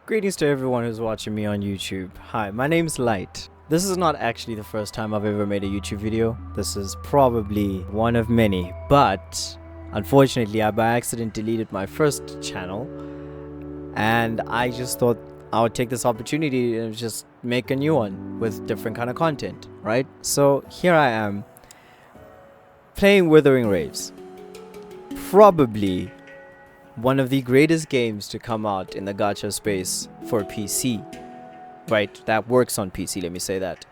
Greetings to everyone who's watching me on YouTube. Hi, my name's Light. This is not actually the first time I've ever made a YouTube video. This is probably one of many, but unfortunately I by accident deleted my first channel, and I just thought I would take this opportunity and just make a new one with different kind of content, right? So here I am playing Wuthering Waves. Probably one of the greatest games to come out in the gacha space for PC, right? That works on PC, let me say that.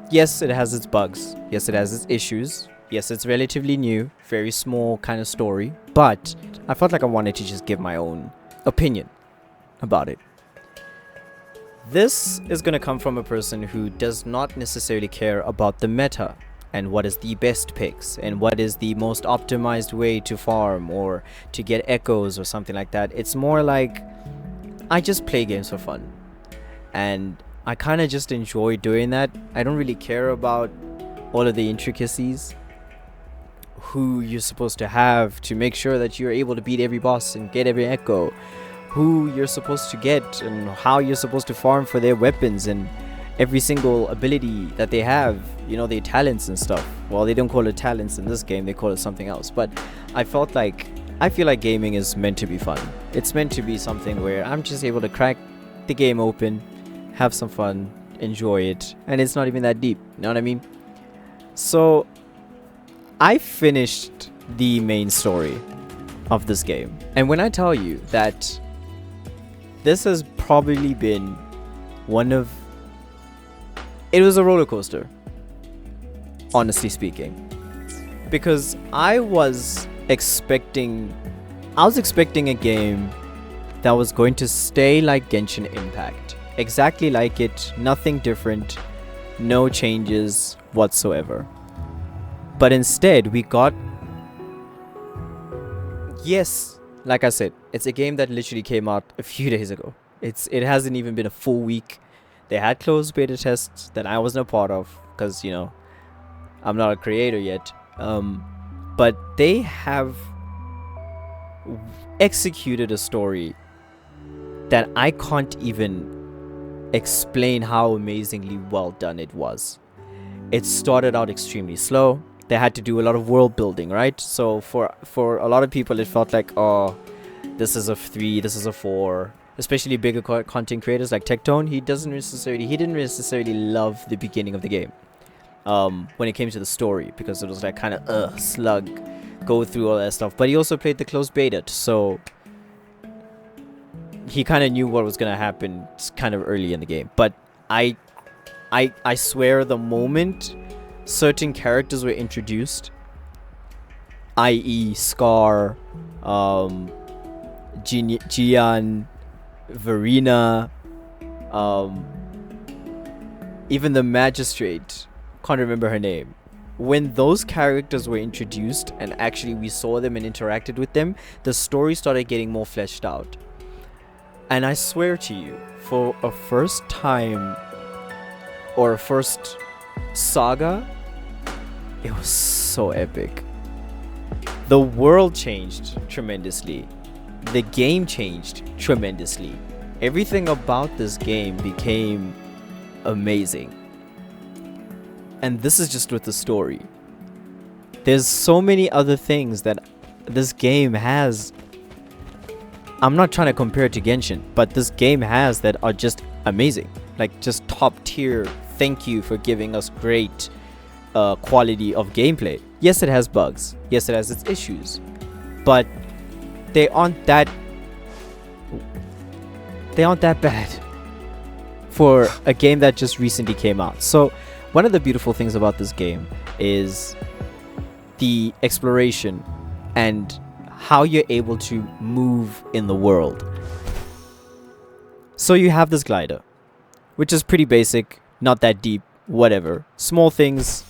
Yes, it has its bugs. Yes, it has its issues. Yes, it's relatively new, very small kind of story, but I felt like I wanted to just give my own opinion about it. This is going to come from a person who does not necessarily care about the meta and what is the best picks and what is the most optimized way to farm or to get echoes or something like that. It's more like I just play games for fun, and I kind of just enjoy doing that. I don't really care about all of the intricacies, who you're supposed to have to make sure that you're able to beat every boss and get every echo, who you're supposed to get and how you're supposed to farm for their weapons and every single ability that they have, you know, their talents and stuff. Well, they don't call it talents in this game, they call it something else. But I feel like gaming is meant to be fun. It's meant to be something where I'm just able to crack the game open, have some fun, enjoy it, and it's not even that deep, you know what I mean? So I finished the main story of this game, and when I tell you that this has probably been it was a roller coaster, honestly speaking, because I was expecting a game that was going to stay like Genshin Impact, exactly like it, nothing different, no changes whatsoever. But instead we got, yes, like I said, it's a game that literally came out a few days ago. It hasn't even been a full week. They had closed beta tests that I wasn't a part of because, you know, I'm not a creator yet. But they have executed a story that I can't even explain how amazingly well done it was. It started out extremely slow. They had to do a lot of world building, right? So for a lot of people, it felt like, oh, this is a 3, this is a 4. Especially bigger content creators like Tectone, he didn't necessarily love the beginning of the game when it came to the story, because it was like kind of slug, go through all that stuff. But he also played the closed beta, so he kind of knew what was gonna happen kind of early in the game. But I swear, the moment certain characters were introduced, i.e. Scar, Jian, Verena, even the magistrate, can't remember her name. When those characters were introduced and actually we saw them and interacted with them, the story started getting more fleshed out. And I swear to you, for a first time or a first saga, it was so epic. The world changed tremendously. The game changed tremendously. Everything about this game became amazing. And this is just with the story. There's so many other things that this game has. I'm not trying to compare it to Genshin, but this game has that are just amazing. Like, just top tier. Thank you for giving us great quality of gameplay. Yes, it has bugs. Yes, it has its issues. But they aren't that bad for a game that just recently came out. So one of the beautiful things about this game is the exploration and how you're able to move in the world. So you have this glider, which is pretty basic, not that deep, whatever. Small things,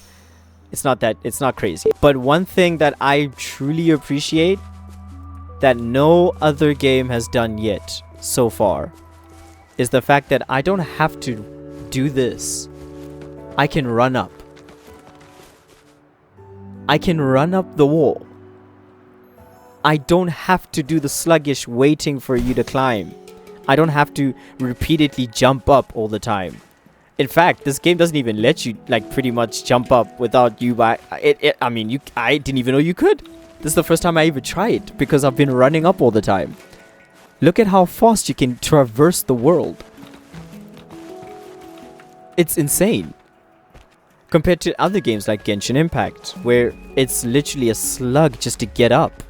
it's not crazy. But one thing that I truly appreciate that no other game has done yet so far is the fact that I don't have to do this. I can run up. I can run up the wall. I don't have to do the sluggish waiting for you to climb. I don't have to repeatedly jump up all the time. In fact, this game doesn't even let you like pretty much jump up without you by it. I mean, I didn't even know you could. This is the first time I even tried because I've been running up all the time. Look at how fast you can traverse the world. It's insane. Compared to other games like Genshin Impact, where it's literally a slug just to get up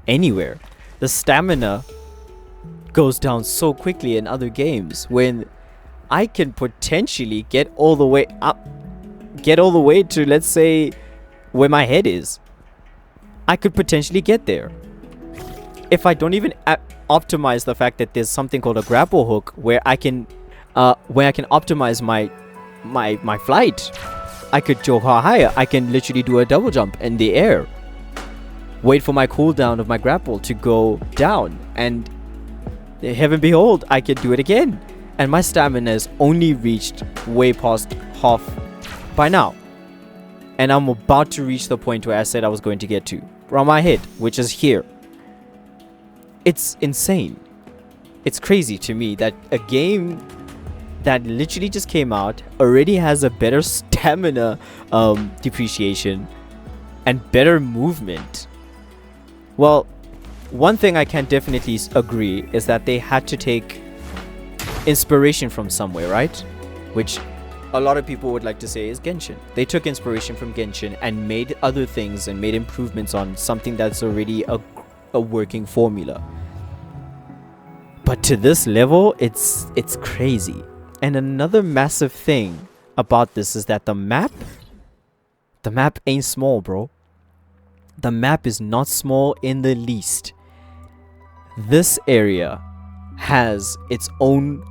anywhere. The stamina goes down so quickly in other games when I can potentially get all the way up, get all the way to, let's say, where my head is. I could potentially get there. If I don't even optimize the fact that there's something called a grapple hook where I can optimize my flight. I could go higher. I can literally do a double jump in the air. Wait for my cooldown of my grapple to go down. And heaven behold, I can do it again. And my stamina is only reached way past half by now. And I'm about to reach the point where I said I was going to get to. Around my head, which is here. It's insane. It's crazy to me that a game that literally just came out already has a better stamina depreciation and better movement. Well, one thing I can definitely agree is that they had to take inspiration from somewhere, right? Which a lot of people would like to say is Genshin. They took inspiration from Genshin and made other things and made improvements on something that's already a working formula. But to this level, it's crazy. And another massive thing about this is that the map ain't small, bro. The map is not small in the least. This area has its own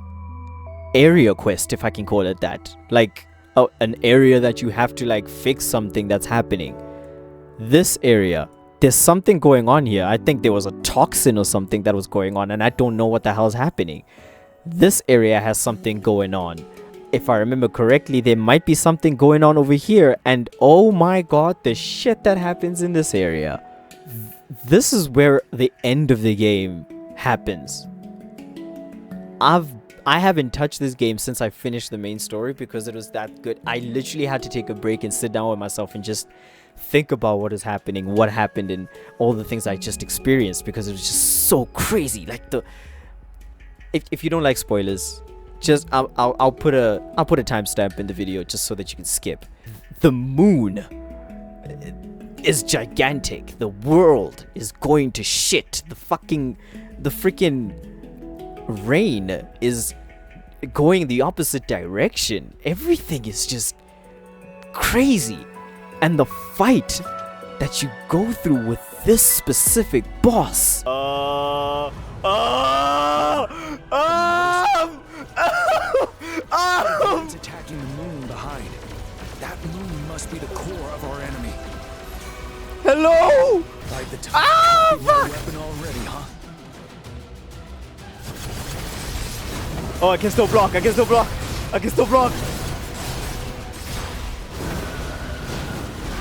area quest, if I can call it that. Like an area that you have to like fix something that's happening. This area, there's something going on here. I think there was a toxin or something that was going on and I don't know what the hell is happening. This area has something going on. If I remember correctly, there might be something going on over here. And oh my god, the shit that happens in this area. This is where the end of the game happens. I haven't touched this game since I finished the main story because it was that good. I literally had to take a break and sit down with myself and just think about what is happening, what happened, and all the things I just experienced because it was just so crazy. Like if you don't like spoilers, just I'll put a timestamp in the video just so that you can skip. The moon is gigantic. The world is going to shit. The freaking rain is going the opposite direction. Everything is just crazy. And the fight that you go through with this specific boss. It's attacking the moon behind. That moon must be the core of our enemy. Hello! By the time you have a weapon already, huh? Oh, I can still block. I can still block. I can still block.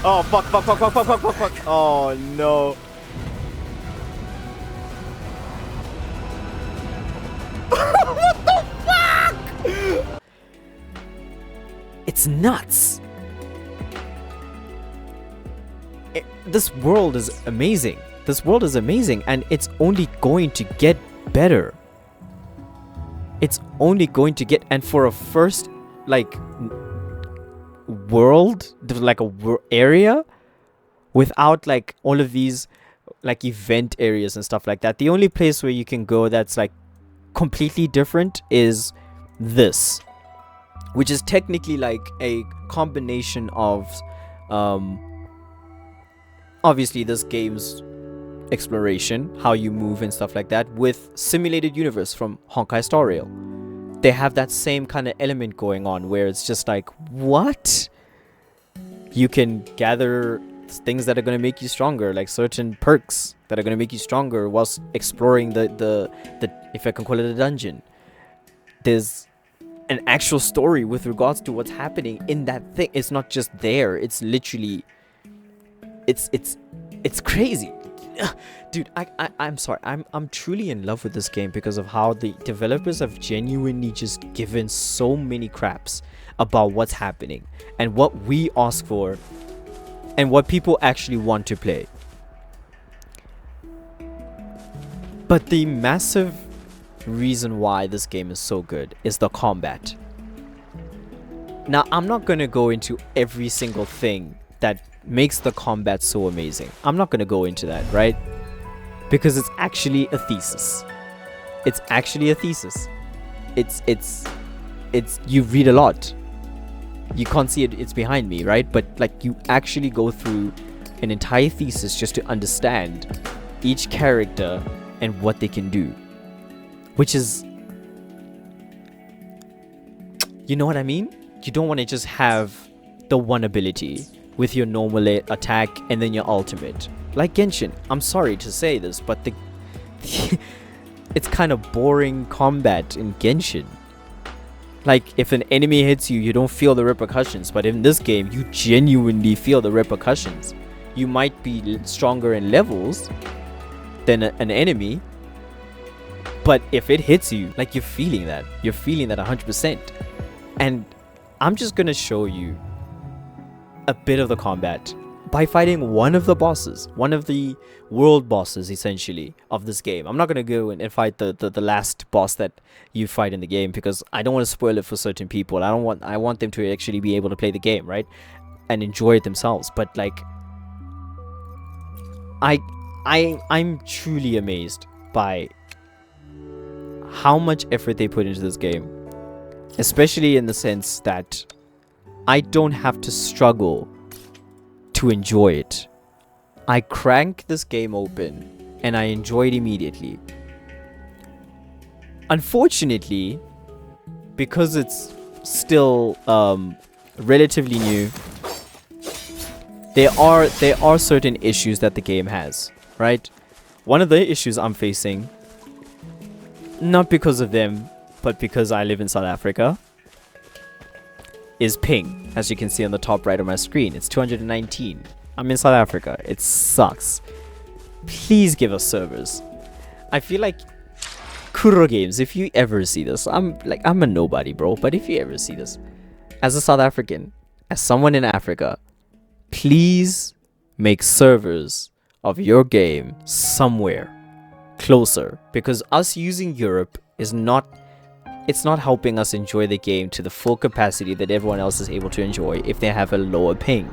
Oh, fuck. Oh, no. What the fuck? It's nuts. This world is amazing. This world is amazing, and it's only going to get better. It's only going to get, and for a first, like, world, like a area, without like all of these like event areas and stuff like that. The only place where you can go that's like completely different is this, which is technically like a combination of obviously this game's exploration, how you move and stuff like that, with simulated universe from Honkai Star Rail. They have that same kind of element going on where it's just like, what? You can gather things that are going to make you stronger, like certain perks that are going to make you stronger whilst exploring the if I can call it a dungeon. There's an actual story with regards to what's happening in that thing. It's not just there. It's literally, it's crazy. dude, I'm sorry. I'm truly in love with this game because of how the developers have genuinely just given so many craps about what's happening and what we ask for and what people actually want to play. But the massive reason why this game is so good is the combat. Now, I'm not going to go into every single thing that makes the combat so amazing. I'm not going to go into that, right? Because it's actually a thesis. It's actually a thesis. It's you read a lot. You can't see it, it's behind me, right? But like, you actually go through an entire thesis just to understand each character and what they can do, which is, you know what I mean? You don't want to just have the one ability with your normal attack and then your ultimate. Like Genshin, I'm sorry to say this, but the it's kind of boring combat in Genshin. Like, if an enemy hits you, you don't feel the repercussions, but in this game, you genuinely feel the repercussions. You might be stronger in levels than an enemy, but if it hits you, like, you're feeling that 100%. And I'm just gonna show you a bit of the combat by fighting one of the bosses, one of the world bosses essentially of this game. I'm not gonna go and fight the last boss that you fight in the game because I don't want to spoil it for certain people. I want them to actually be able to play the game, right, and enjoy it themselves. But like, I'm truly amazed by how much effort they put into this game, especially in the sense that I don't have to struggle to enjoy it. I crank this game open and I enjoy it immediately. Unfortunately, because it's still relatively new, there are certain issues that the game has, right? One of the issues I'm facing, not because of them, but because I live in South Africa, is ping. As you can see on the top right of my screen, it's 219. I'm in South Africa. It sucks. Please give us servers. I feel like Kuro Games, if you ever see this, I'm a nobody, bro, but if you ever see this, as a South African, as someone in Africa, please make servers of your game somewhere closer, because us using Europe is not helping us enjoy the game to the full capacity that everyone else is able to enjoy if they have a lower ping.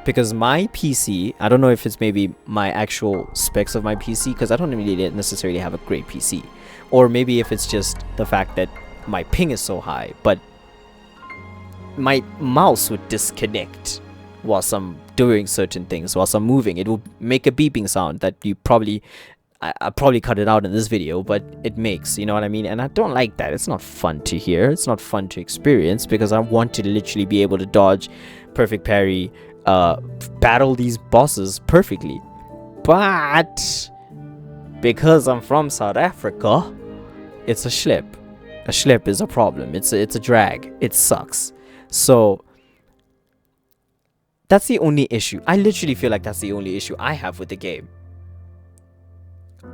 Because my PC, I don't know if it's maybe my actual specs of my PC, because I don't really necessarily have a great PC, or maybe if it's just the fact that my ping is so high, but my mouse would disconnect whilst I'm doing certain things, whilst I'm moving. It will make a beeping sound that you probably, I probably cut it out in this video, but it makes, you know what I mean? And I don't like that. It's not fun to hear. It's not fun to experience, because I want to literally be able to dodge, perfect parry, battle these bosses perfectly. But because I'm from South Africa, it's a schlep. A schlep is a problem. It's a drag. It sucks. So that's the only issue. I literally feel like that's the only issue I have with the game.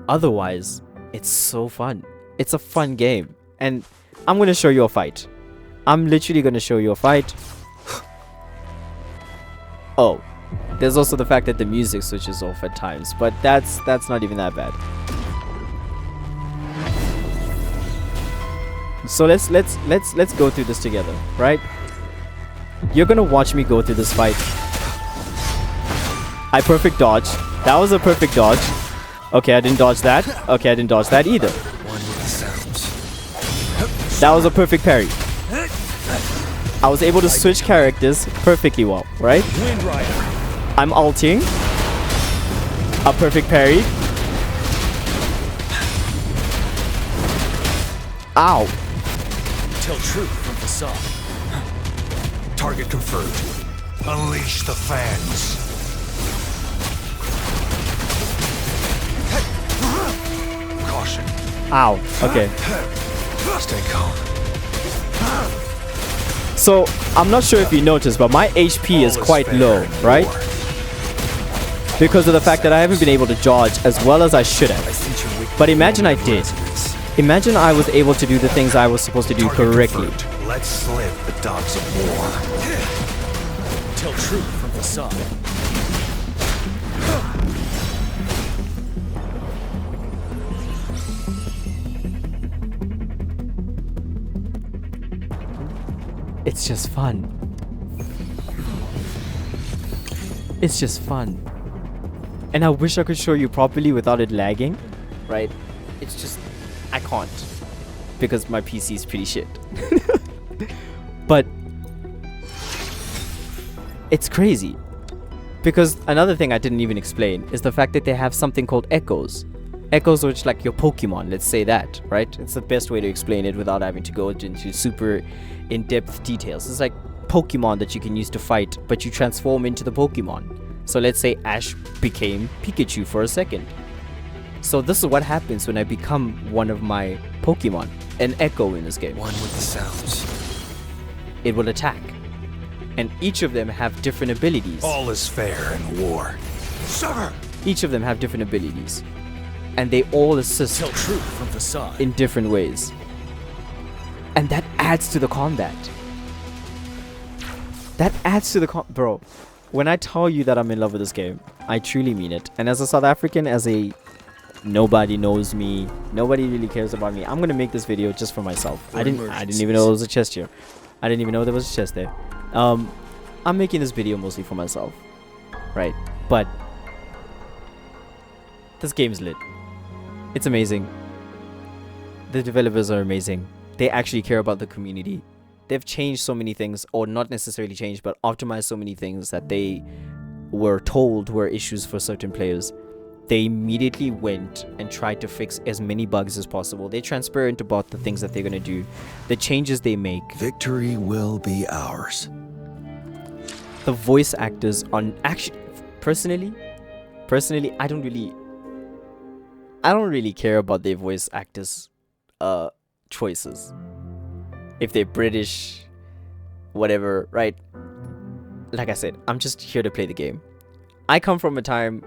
Otherwise, it's so fun. It's a fun game. And I'm going to show you a fight. I'm literally going to show you a fight. Oh, there's also the fact that the music switches off at times, but that's not even that bad. So let's go through this together, right? You're going to watch me go through this fight. I perfect dodge. That was a perfect dodge. Okay, I didn't dodge that. Okay, I didn't dodge that either. That was a perfect parry. I was able to switch characters perfectly well, right? I'm ulting. A perfect parry. Ow. Tell truth from facade. Target confirmed. Unleash the fans. Caution. Ow. Okay. Stay calm. So, I'm not sure if you noticed, but my HP is quite low, right? because of the fact that I haven't been able to dodge as well as I should I have. sense your weakness. But imagine I did. Imagine I was able to do the things I was supposed to do Target correctly. confirmed. Let's slip the dogs of war. Tell truth from facade. It's just fun. It's just fun. And I wish I could show you properly without it lagging, right? It's just, I can't. Because my PC is pretty shit. But it's crazy. Because another thing I didn't even explain is the fact that they have something called echoes. Echoes, which like your Pokemon, let's say that, right? It's the best way to explain it without having to go into super in-depth details. It's like Pokemon that you can use to fight, but you transform into the Pokemon. So let's say Ash became Pikachu for a second. So this is what happens when I become one of my Pokemon, an Echo in this game. One with the sounds. It will attack. And each of them have different abilities. All is fair in war. Sever! Each of them have different abilities. And they all assist Tell truth from facade. in different ways. And that adds to the combat. That adds to the bro, when I tell you that I'm in love with this game, I truly mean it. And as a South African, as a nobody knows me, nobody really cares about me, I'm gonna make this video just for myself. I didn't even know there was a chest here. I didn't even know there was a chest there. I'm making this video mostly for myself, right? But this game's lit. It's amazing. The developers are amazing. They actually care about the community. They've changed so many things, or not necessarily changed, but optimized so many things that they were told were issues for certain players. They immediately went and tried to fix as many bugs as possible. They're transparent about the things that they're going to do, the changes they make. Victory will be ours. The voice actors on actually, personally, I don't really care about their voice actors choices. If they're British, whatever, right? Like I said, I'm just here to play the game. I come from a time,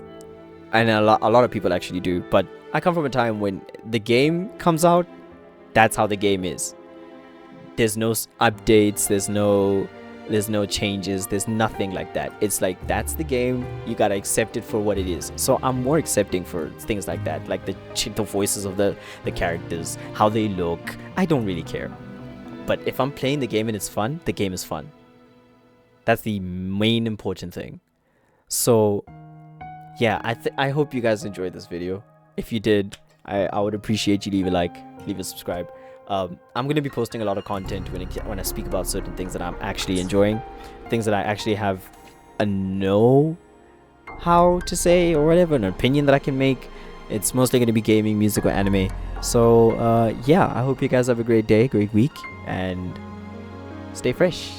and a lot of people actually do, but I come from a time when the game comes out, that's how the game is. There's no updates, there's no changes, there's nothing like that. It's like, that's the game, you gotta accept it for what it is. So I'm more accepting for things like that, like the voices of the characters, how they look. I don't really care. But if I'm playing the game and it's fun, the game is fun. That's the main important thing. So yeah, I hope you guys enjoyed this video. If you did, I would appreciate you leave a like, leave a subscribe. I'm going to be posting a lot of content when I speak about certain things that I'm actually enjoying, things that I actually have a know how to say or whatever, an opinion that I can make. It's mostly going to be gaming, music, or anime. So yeah, I hope you guys have a great day, great week, and stay fresh.